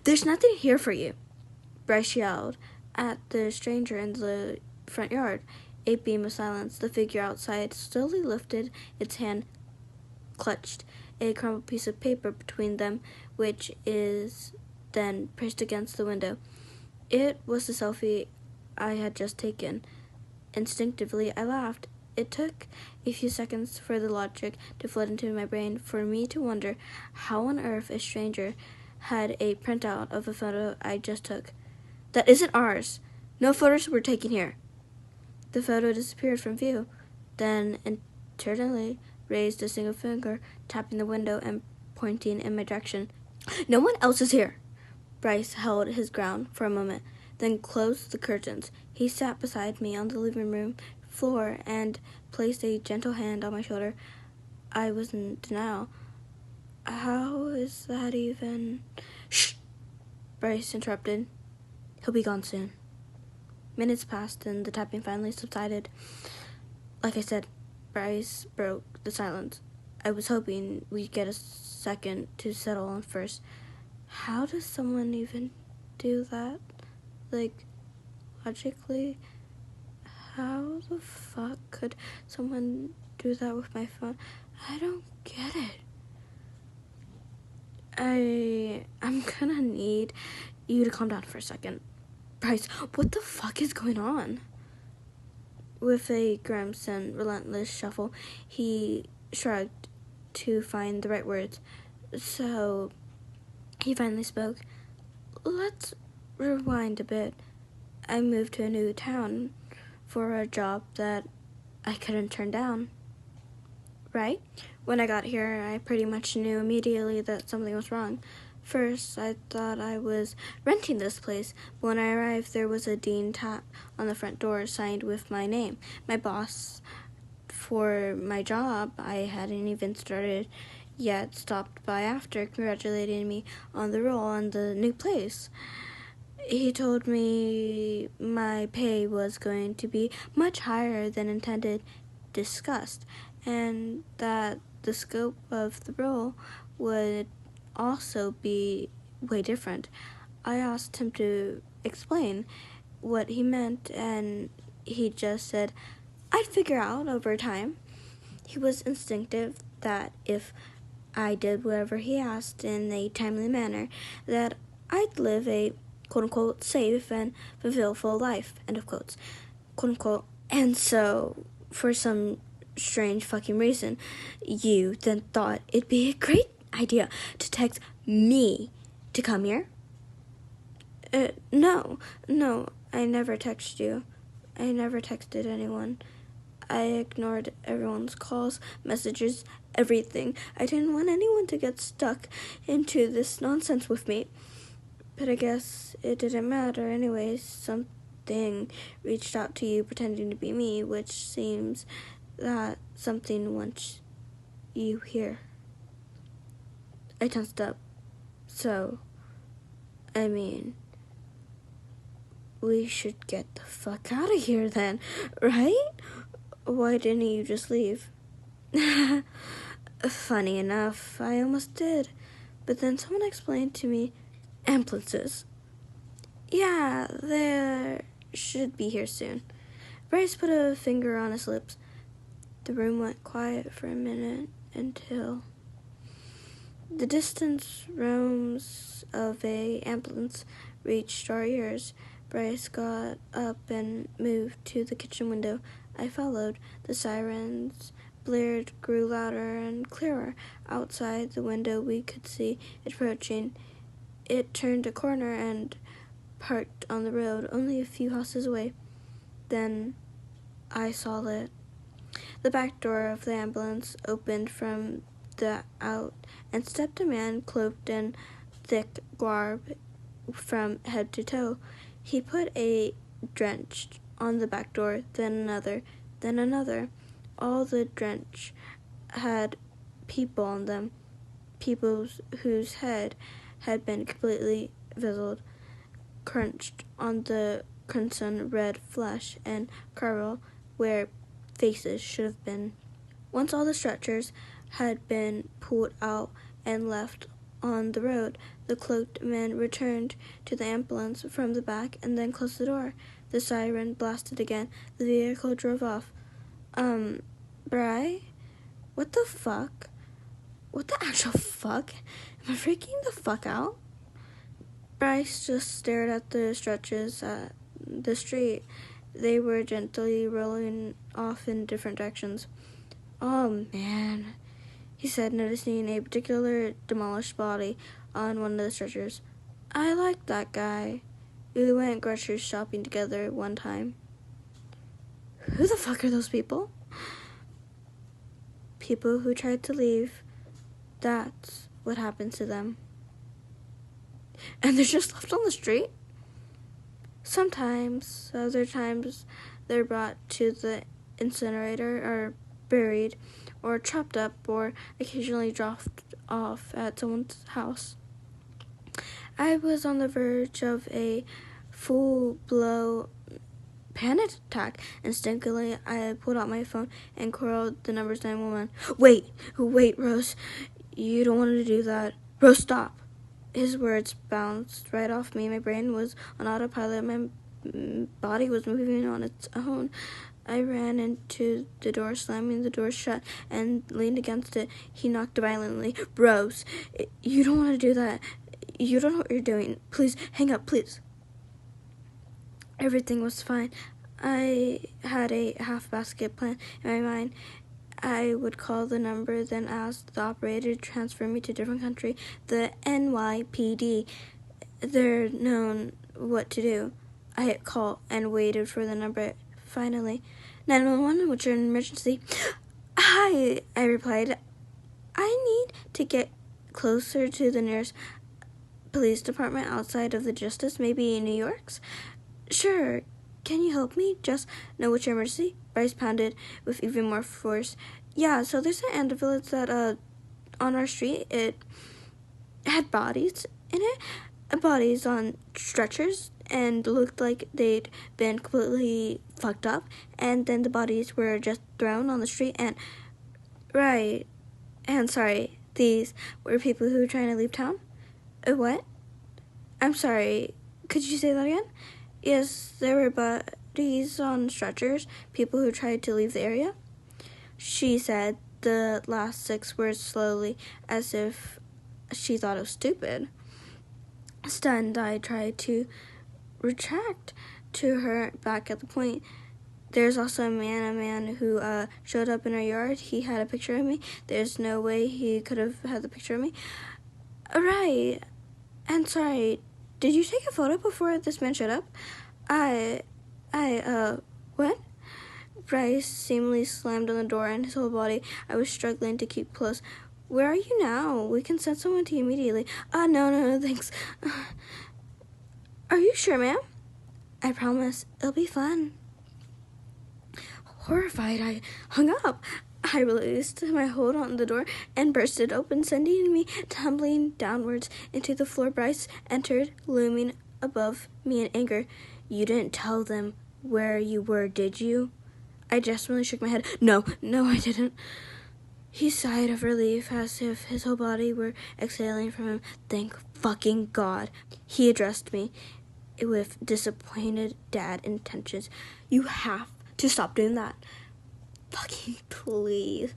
"There's nothing here for you," Bryce yelled at the stranger in the front yard. A beam of silence. The figure outside slowly lifted its hand, clutched a crumpled piece of paper between them, which is then pressed against the window. It was the selfie I had just taken. Instinctively, I laughed. It took a few seconds for the logic to flood into my brain, for me to wonder how on earth a stranger had a printout of a photo I just took. "That isn't ours. No photos were taken here." The photo disappeared from view, then internally raised a single finger, tapping the window and pointing in my direction. "No one else is here." Bryce held his ground for a moment, then closed the curtains. He sat beside me on the living room floor and placed a gentle hand on my shoulder. I was in denial. "How is that even—" "Shh!" Bryce interrupted. "He'll be gone soon." Minutes passed and the tapping finally subsided. Like I said, Bryce broke the silence. I was hoping we'd get a second to settle on first. How does someone even do that? Like, logically, how the fuck could someone do that with my phone? I don't get it. I'm gonna need you to calm down for a second. Bryce, what the fuck is going on? With a grim and relentless shuffle, he shrugged to find the right words. So, he finally spoke. "Let's rewind a bit. I moved to a new town for a job that I couldn't turn down. Right? When I got here, I pretty much knew immediately that something was wrong. First, I thought I was renting this place, but when I arrived, there was a Dean tap on the front door signed with my name. My boss for my job, I hadn't even started yet, stopped by after, congratulating me on the role and the new place. He told me my pay was going to be much higher than discussed, and that the scope of the role would also be way different. I asked him to explain what he meant, and he just said I'd figure out over time. He was instinctive that if I did whatever he asked in a timely manner, that I'd live a quote-unquote safe and fulfilled life, end of quotes, quote-unquote. And so, for some strange fucking reason, you then thought it'd be a great idea to text me to come here? No, I never texted you. I never texted anyone. I ignored everyone's calls, messages, everything. I didn't want anyone to get stuck into this nonsense with me. But I guess it didn't matter anyways. Something reached out to you pretending to be me, which seems that something wants you here." I tensed up. "So, I mean, we should get the fuck out of here then, right? Why didn't you just leave?" Funny enough, I almost did. But then someone explained to me ambulances. Yeah, they should be here soon. Bryce put a finger on his lips. The room went quiet for a minute until the distant roams of a ambulance reached our ears. Bryce got up and moved to the kitchen window. I followed. The sirens blared, grew louder and clearer. Outside the window we could see it approaching. It turned a corner and parked on the road only a few houses away. Then I saw it. The back door of the ambulance opened from the out and stepped a man cloaked in thick garb from head to toe. He put a drench on the back door, then another. All the drench had people on them, people whose head had been completely visible, crunched on the crimson red flesh and carved where faces should have been. Once all the stretchers had been pulled out and left on the road. The cloaked man returned to the ambulance from the back and then closed the door. The siren blasted again. The vehicle drove off. Bry? What the fuck? What the actual fuck? Am I freaking the fuck out? Bryce just stared at the stretches at the street. They were gently rolling off in different directions. Oh, man, he said, noticing a particular demolished body on one of the stretchers. I like that guy. We went grocery shopping together one time. Who the fuck are those people? People who tried to leave. That's what happens to them. And they're just left on the street? Sometimes. Other times they're brought to the incinerator or buried or chopped up or occasionally dropped off at someone's house. I was on the verge of a full-blown panic attack. Instinctively, I pulled out my phone and called the numbers 911. Wait, Rose. You don't want to do that. Rose, stop. His words bounced right off me. My brain was on autopilot. My body was moving on its own. I ran into the door, slamming the door shut, and leaned against it. He knocked violently. Rose, you don't want to do that. You don't know what you're doing. Please, hang up, please. Everything was fine. I had a half-basket plan in my mind. I would call the number, then ask the operator to transfer me to a different country, the NYPD. They're known what to do. I hit call and waited for the number. Finally, 911, what's your emergency? Hi, I replied. I need to get closer to the nearest police department outside of the Justice, maybe in New York's. Sure. Can you help me? Just know what's your emergency? Bryce pounded with even more force. Yeah, so there's an ambulance that, on our street. It had bodies in it. Bodies on stretchers and looked like they'd been completely fucked up. And then the bodies were just thrown on the street and... Right. And sorry, these were people who were trying to leave town? What? I'm sorry. Could you say that again? Yes, there were bodies on stretchers, people who tried to leave the area. She said the last 6 words slowly, as if she thought it was stupid. Stunned, I tried to retract to her back at the point. There's also a man who showed up in our yard. He had a picture of me. There's no way he could have had the picture of me. Right. And sorry, did you take a photo before this man showed up? What? Bryce seemingly slammed on the door and his whole body. I was struggling to keep close. Where are you now? We can send someone to you immediately. No, thanks. Are you sure, ma'am? I promise. It'll be fun. Horrified, I hung up. I released my hold on the door and burst it open, sending me tumbling downwards into the floor. Bryce entered, looming above me in anger. You didn't tell them where you were, did you? I desperately shook my head. No, I didn't. He sighed of relief as if his whole body were exhaling from him. Thank fucking God. He addressed me with disappointed dad intentions. You have to stop doing that. Fucking please.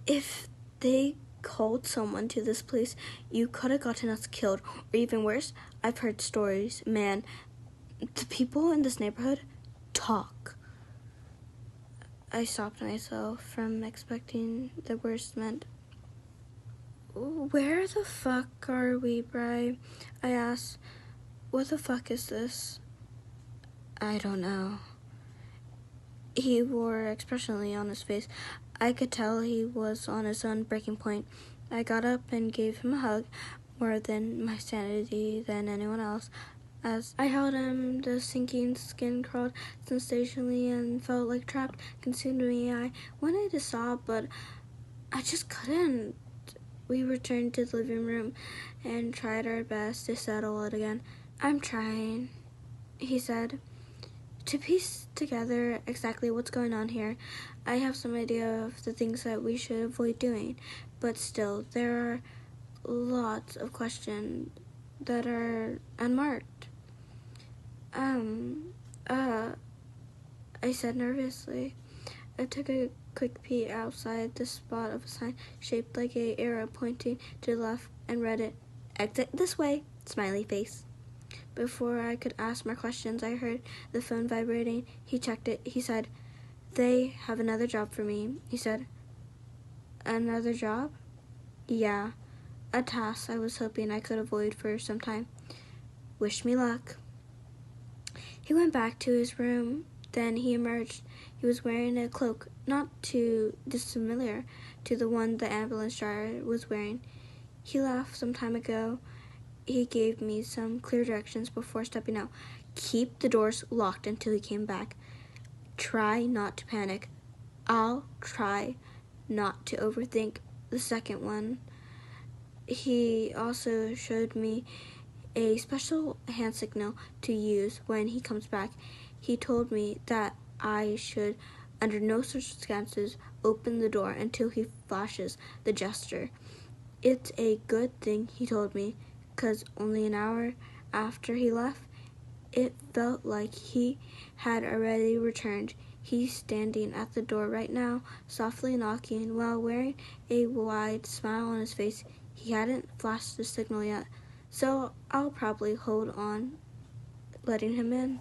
If they called someone to this place, you could have gotten us killed. Or even worse, I've heard stories. Man, the people in this neighborhood talk. I stopped myself from expecting the worst meant. Where the fuck are we, Bri? I asked. What the fuck is this? I don't know. He wore expressionless on his face. I could tell he was on his own breaking point. I got up and gave him a hug, more than my sanity than anyone else. As I held him, the sinking skin crawled sensationally and felt like trapped, consumed me. I wanted to stop, but I just couldn't. We returned to the living room and tried our best to settle it again. I'm trying, he said, to piece together exactly what's going on here. I have some idea of the things that we should avoid doing, but still, there are lots of questions that are unmarked. I said nervously. I took a quick peek outside the spot of a sign shaped like an arrow pointing to the left and read it. Exit this way, smiley face. Before I could ask more questions, I heard the phone vibrating. He checked it. He said, "They have another job for me." He said, "Another job?" "Yeah, a task I was hoping I could avoid for some time. Wish me luck." He went back to his room. Then he emerged. He was wearing a cloak not too dissimilar to the one the ambulance driver was wearing. He left some time ago. He gave me some clear directions before stepping out. Keep the doors locked until he came back. Try not to panic. I'll try not to overthink the second one. He also showed me a special hand signal to use when he comes back. He told me that I should, under no circumstances, open the door until he flashes the gesture. It's a good thing he told me, 'cause only an hour after he left, it felt like he had already returned. He's standing at the door right now, softly knocking, while wearing a wide smile on his face. He hadn't flashed the signal yet, so I'll probably hold on letting him in.